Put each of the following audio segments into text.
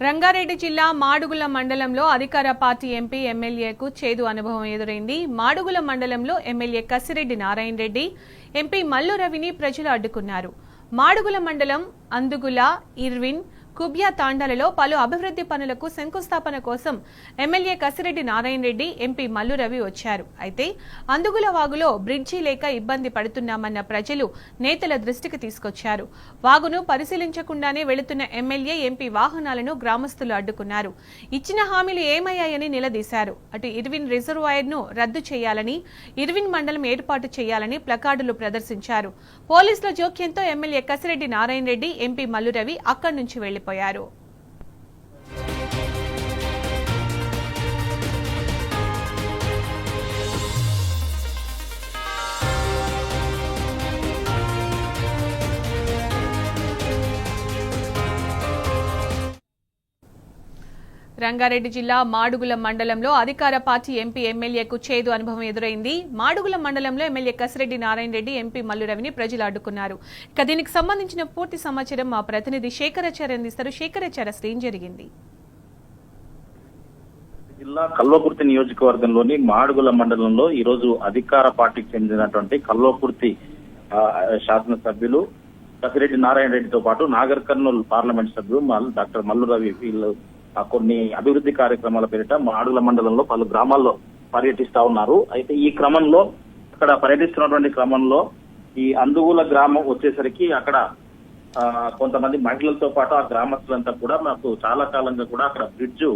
రంగారెడ్డి జిల్లా మాడుగుల మండలంలో అధికార పార్టీ ఎంపీ ఎమ్మెల్యేకు చేదు అనుభవం ఎదురైంది. మాడుగుల మండలంలో ఎమ్మెల్యే కసిరెడ్డి నారాయణ రెడ్డి, ఎంపీ మల్లు రవిని ప్రజలు అడ్డుకున్నారు. మాడుగుల మండలం అందుగుల, ఇర్విన్, కుబ్యా తాండాలలో పలు అభివృద్ధి పనులకు శంకుస్థాపన కోసం ఎమ్మెల్యే కసిరెడ్డి నారాయణ రెడ్డి, ఎంపీ మల్లు రవి వచ్చారు. అయితే అందుగుల వాగులో బ్రిడ్జి లేక ఇబ్బంది పడుతున్నామన్న ప్రజలు నేతల దృష్టికి తీసుకొచ్చారు. వాగును పరిశీలించకుండానే వెళుతున్న ఎమ్మెల్యే, ఎంపీ వాహనాలను గ్రామస్తులు అడ్డుకున్నారు. ఇచ్చిన హామీలు ఏమయ్యాయని నిలదీశారు. అటు ఇర్విన్ రిజర్వాయర్ను రద్దు చేయాలని, ఇర్విన్ మండలం ఏర్పాటు చేయాలని ప్లకార్డులు ప్రదర్శించారు. పోలీసుల జోక్యంతో ఎమ్మెల్యే కసిరెడ్డి నారాయణ రెడ్డి, ఎంపీ మల్లు రవి అక్కడి నుంచి వెళ్లిపోయారు. రంగారెడ్డి జిల్లా మాడుగుల మండలంలో అధికార పార్టీ ఎంపీ ఎమ్మెల్యేకు చేదు అనుభవం ఎదురైంది. మాడుగుల మండలంలో ఎమ్మెల్యే కసిరెడ్డి నారాయణ రెడ్డి, ఎంపీ మల్లు రవిని ప్రజలు అడ్డుకున్నారు. ఇక దీనికి సంబంధించిన పూర్తి సమాచారం మా ప్రతినిధి శేఖరాచార్య అందిస్తారు. శేఖరాచార్య, అసలు ఏం జరిగింది? జిల్లా కల్వకుర్తి నియోజకవర్గంలోని మాడుగుల మండలంలో ఈ రోజు అధికార పార్టీకి చెందినటువంటి కల్వకుర్తి శాసనసభ్యులు కసిరెడ్డి నారాయణ రెడ్డితో పాటు నాగర్ కర్నూలు పార్లమెంట్ సభ్యులు డాక్టర్ మల్లు రవి వీళ్ళు కొన్ని అభివృద్ధి కార్యక్రమాల పేరిట మాడుగుల మండలంలో పలు గ్రామాల్లో పర్యటిస్తా ఉన్నారు. అయితే ఈ క్రమంలో అక్కడ పర్యటిస్తున్నటువంటి క్రమంలో ఈ అందుగుల గ్రామం వచ్చేసరికి అక్కడ కొంతమంది మహిళలతో పాటు ఆ గ్రామస్తులంతా కూడా మాకు చాలా కాలంగా కూడా అక్కడ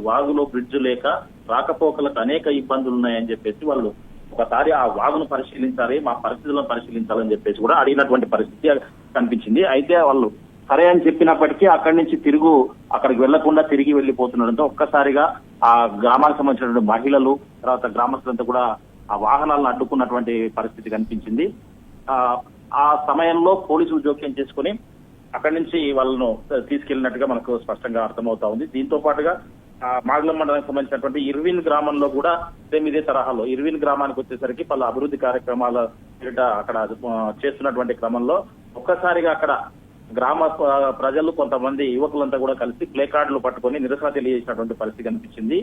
వాగులో బ్రిడ్జ్ లేక రాకపోకలకు అనేక ఇబ్బందులు ఉన్నాయని చెప్పేసి వాళ్ళు ఒకసారి ఆ వాగును పరిశీలించాలి, మా పరిస్థితులను పరిశీలించాలని చెప్పేసి కూడా అడిగినటువంటి పరిస్థితి కనిపించింది. అయితే వాళ్ళు సరే అని చెప్పినప్పటికీ అక్కడి నుంచి అక్కడికి వెళ్లకుండా తిరిగి వెళ్లిపోతుండడంతో ఒక్కసారిగా ఆ గ్రామానికి సంబంధించినటువంటి మహిళలు, తర్వాత గ్రామస్తులంతా కూడా ఆ వాహనాలను అడ్డుకున్నటువంటి పరిస్థితి కనిపించింది. ఆ సమయంలో పోలీసులు జోక్యం చేసుకుని అక్కడి నుంచి వాళ్ళను తీసుకెళ్లినట్టుగా మనకు స్పష్టంగా అర్థమవుతా ఉంది. దీంతో పాటుగా మాడుగుల మండలానికి సంబంధించినటువంటి ఇర్విన్ గ్రామంలో కూడా ఇదే తరహాలో ఇర్విన్ గ్రామానికి వచ్చేసరికి పలు అభివృద్ధి కార్యక్రమాల పేరిట అక్కడ చేస్తున్నటువంటి క్రమంలో ఒక్కసారిగా అక్కడ గ్రామ ప్రజలు, కొంతమంది యువకులంతా కూడా కలిసి ప్లే కార్డులు పట్టుకొని నిరసన తెలియజేసినటువంటి పరిస్థితి కనిపించింది.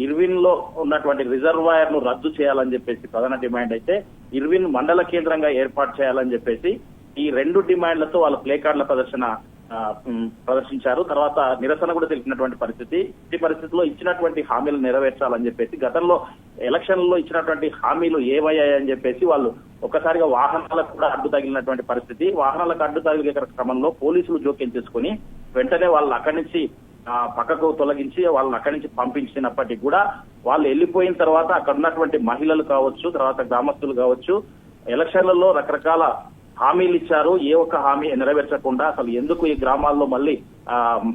ఇర్విన్ లో ఉన్నటువంటి రిజర్వాయర్ ను రద్దు చేయాలని చెప్పేసి ప్రధాన డిమాండ్ అయితే ఇర్విన్ మండల కేంద్రంగా ఏర్పాటు చేయాలని చెప్పేసి ఈ రెండు డిమాండ్లతో వాళ్ళ ప్లే కార్డుల ప్రదర్శించారు. తర్వాత నిరసన కూడా తెలిపినటువంటి పరిస్థితి. ఈ పరిస్థితిలో ఇచ్చినటువంటి హామీలు నెరవేర్చాలని చెప్పేసి గతంలో ఎలక్షన్లలో ఇచ్చినటువంటి హామీలు ఏమయ్యాయని చెప్పేసి వాళ్ళు ఒక్కసారిగా వాహనాలకు కూడా అడ్డు తగిలినటువంటి పరిస్థితి. వాహనాలకు అడ్డు తగిలే క్రమంలో పోలీసులు జోక్యం చేసుకుని వెంటనే వాళ్ళని అక్కడి నుంచి పక్కకు తొలగించి వాళ్ళని అక్కడి నుంచి పంపించినప్పటికీ కూడా వాళ్ళు వెళ్ళిపోయిన తర్వాత అక్కడ ఉన్నటువంటి మహిళలు కావచ్చు, తర్వాత గ్రామస్తులు కావచ్చు, ఎలక్షన్లలో రకరకాల హామీలు ఇచ్చారు. ఏ ఒక్క హామీ నెరవేర్చకుండా అసలు ఎందుకు ఈ గ్రామాల్లో మళ్ళీ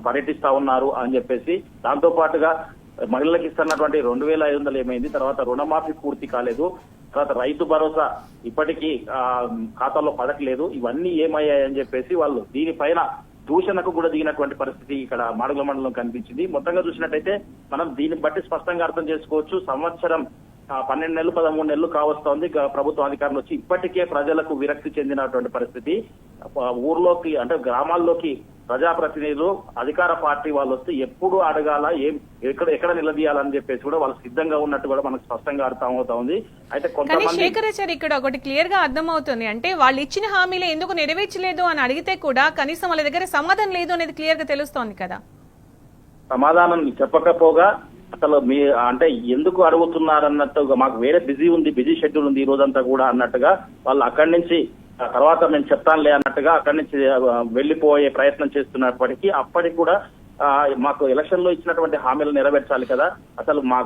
పర్యటిస్తా ఉన్నారు అని చెప్పేసి, దాంతో పాటుగా మహిళలకు ఇస్తున్నటువంటి 2500 ఏమైంది, తర్వాత రుణమాఫీ పూర్తి కాలేదు, తర్వాత రైతు భరోసా ఇప్పటికీ ఖాతాలో పడట్లేదు, ఇవన్నీ ఏమయ్యాయని చెప్పేసి వాళ్ళు దీనిపైన దూషణకు కూడా దిగినటువంటి పరిస్థితి ఇక్కడ మాడుగుల మండలం కనిపించింది. మొత్తంగా చూసినట్టయితే మనం దీన్ని బట్టి స్పష్టంగా అర్థం చేసుకోవచ్చు. సంవత్సరం 12 నెలలు 13 నెలలు కావస్తోంది ప్రభుత్వం అధికారులు వచ్చి, ఇప్పటికే ప్రజలకు విరక్తి చెందినటువంటి పరిస్థితి. ఊర్లోకి అంటే గ్రామాల్లోకి ప్రజాప్రతినిధులు, అధికార పార్టీ వాళ్ళు వస్తే ఎప్పుడు అడగాల, ఎక్కడ నిలదీయాలని చెప్పేసి కూడా వాళ్ళు సిద్ధంగా ఉన్నట్టు కూడా మనకు స్పష్టంగా అర్థమవుతా ఉంది. అయితే కొంతమంది శేఖరాచార్య, ఇక్కడ ఒకటి క్లియర్ గా అర్థమవుతుంది, అంటే వాళ్ళు ఇచ్చిన హామీలు ఎందుకు నెరవేర్చలేదు అని అడిగితే కూడా కనీసం వాళ్ళ దగ్గర సమాధానం లేదు అనేది క్లియర్ గా తెలుస్తోంది కదా. సమాధానం చెప్పకపోగా అసలు అంటే ఎందుకు అడుగుతున్నారన్నట్టుగా, మాకు వేరే బిజీ షెడ్యూల్ ఉంది ఈ రోజంతా కూడా అన్నట్టుగా వాళ్ళు అక్కడి నుంచి తర్వాత మేము చెప్తానులే అన్నట్టుగా అక్కడి నుంచి వెళ్లిపోయే ప్రయత్నం చేస్తున్నప్పటికీ అప్పటికి కూడా మాకు ఎలక్షన్ లో ఇచ్చినటువంటి హామీలు నెరవేర్చాలి కదా, అసలు మా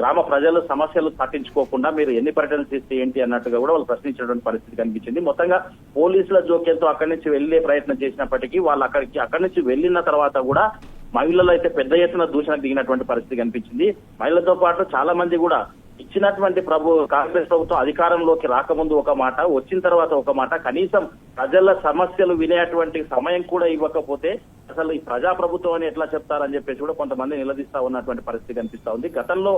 గ్రామ ప్రజల సమస్యలు పట్టించుకోకుండా మీరు ఎన్ని పర్యటనలు చేస్తే ఏంటి అన్నట్టుగా కూడా వాళ్ళు ప్రశ్నించినటువంటి పరిస్థితి కనిపించింది. మొత్తంగా పోలీసుల జోక్యంతో అక్కడి నుంచి వెళ్లే ప్రయత్నం చేసినప్పటికీ వాళ్ళు అక్కడి నుంచి వెళ్లిన తర్వాత కూడా మహిళలు అయితే పెద్ద ఎత్తున దూషణకు దిగినటువంటి పరిస్థితి కనిపించింది. మహిళలతో పాటు చాలా మంది కూడా ఇచ్చినటువంటి కాంగ్రెస్ ప్రభుత్వం అధికారంలోకి రాకముందు ఒక మాట, వచ్చిన తర్వాత ఒక మాట, కనీసం ప్రజల సమస్యలు వినేటువంటి సమయం కూడా ఇవ్వకపోతే అసలు ఈ ప్రజాప్రభుత్వం అని ఎట్లా చెప్తారని చెప్పేసి కూడా కొంతమంది నిలదీస్తా ఉన్నటువంటి పరిస్థితి కనిపిస్తా ఉంది. గతంలో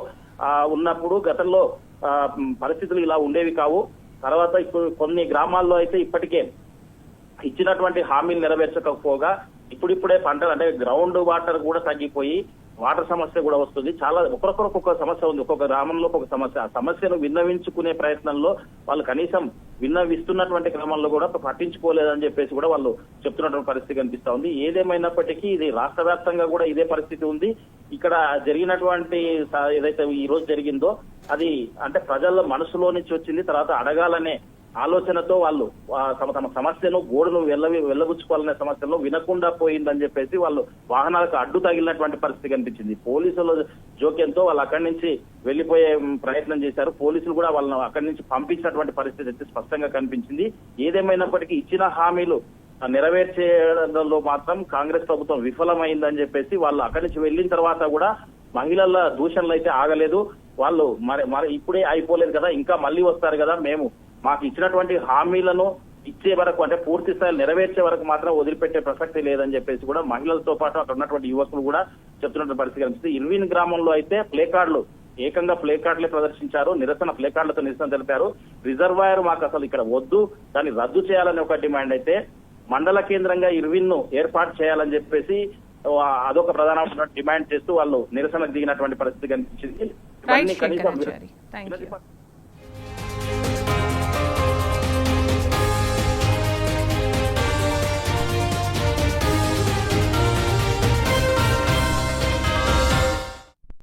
పరిస్థితులు ఇలా ఉండేవి కావు. తర్వాత ఇప్పుడు కొన్ని గ్రామాల్లో అయితే ఇప్పటికే ఇచ్చినటువంటి హామీలు నెరవేర్చకపోగా ఇప్పుడిప్పుడే పంటలు అంటే గ్రౌండ్ వాటర్ కూడా తగ్గిపోయి వాటర్ సమస్య కూడా వస్తుంది. చాలా ఒకరికొరకు ఒక్కొక్క సమస్య ఉంది, ఒక్కొక్క గ్రామంలో ఒక్కొక్క సమస్య. ఆ సమస్యను విన్నవించుకునే ప్రయత్నంలో వాళ్ళు కనీసం విన్నవిస్తున్నటువంటి క్రమంలో కూడా పట్టించుకోలేదని చెప్పేసి కూడా వాళ్ళు చెప్తున్నటువంటి పరిస్థితి కనిపిస్తా ఉంది. ఏదేమైనప్పటికీ ఇది రాష్ట్ర వ్యాప్తంగా కూడా ఇదే పరిస్థితి ఉంది. ఇక్కడ జరిగినటువంటి ఏదైతే ఈ రోజు జరిగిందో అది అంటే ప్రజల మనసులో నుంచి వచ్చింది. తర్వాత అడగాలనే ఆలోచనతో వాళ్ళు తమ సమస్యను గోడును వెళ్ళబుచ్చుకోవాలనే సమస్యలో వినకుండా పోయిందని చెప్పేసి వాళ్ళు వాహనాలకు అడ్డు తగిలినటువంటి పరిస్థితి కనిపించింది. పోలీసుల జోక్యంతో వాళ్ళు అక్కడి నుంచి వెళ్లిపోయే ప్రయత్నం చేశారు. పోలీసులు కూడా వాళ్ళని అక్కడి నుంచి పంపించినటువంటి పరిస్థితి అయితే స్పష్టంగా కనిపించింది. ఏదేమైనప్పటికీ ఇచ్చిన హామీలు నెరవేర్చేయడంలో మాత్రం కాంగ్రెస్ ప్రభుత్వం విఫలమైందని చెప్పేసి వాళ్ళు అక్కడి నుంచి వెళ్లిన తర్వాత కూడా మహిళల దూషణలు అయితే ఆగలేదు. వాళ్ళు మరి ఇప్పుడే అయిపోలేదు కదా, ఇంకా మళ్ళీ వస్తారు కదా, మాకు ఇచ్చినటువంటి హామీలను ఇచ్చే వరకు అంటే పూర్తి స్థాయిలో నెరవేర్చే వరకు మాత్రం వదిలిపెట్టే ప్రసక్తి లేదని చెప్పేసి కూడా మహిళలతో పాటు అక్కడ ఉన్నటువంటి యువకులు కూడా చెప్తున్నటువంటి పరిస్థితి కనిపిస్తుంది. ఇర్విన్ గ్రామంలో అయితే ఏకంగా ప్లే కార్డులే ప్రదర్శించారు. ప్లే కార్డులతో నిరసన తెలిపారు. రిజర్వాయర్ మాకు అసలు ఇక్కడ వద్దు, దాన్ని రద్దు చేయాలని ఒక డిమాండ్ అయితే మండల కేంద్రంగా ఇర్విన్ ను ఏర్పాటు చేయాలని చెప్పేసి అదొక ప్రధానమైన డిమాండ్ చేస్తూ వాళ్ళు నిరసనకు దిగినటువంటి పరిస్థితి కనిపించింది. Right Shekharachari, thank you.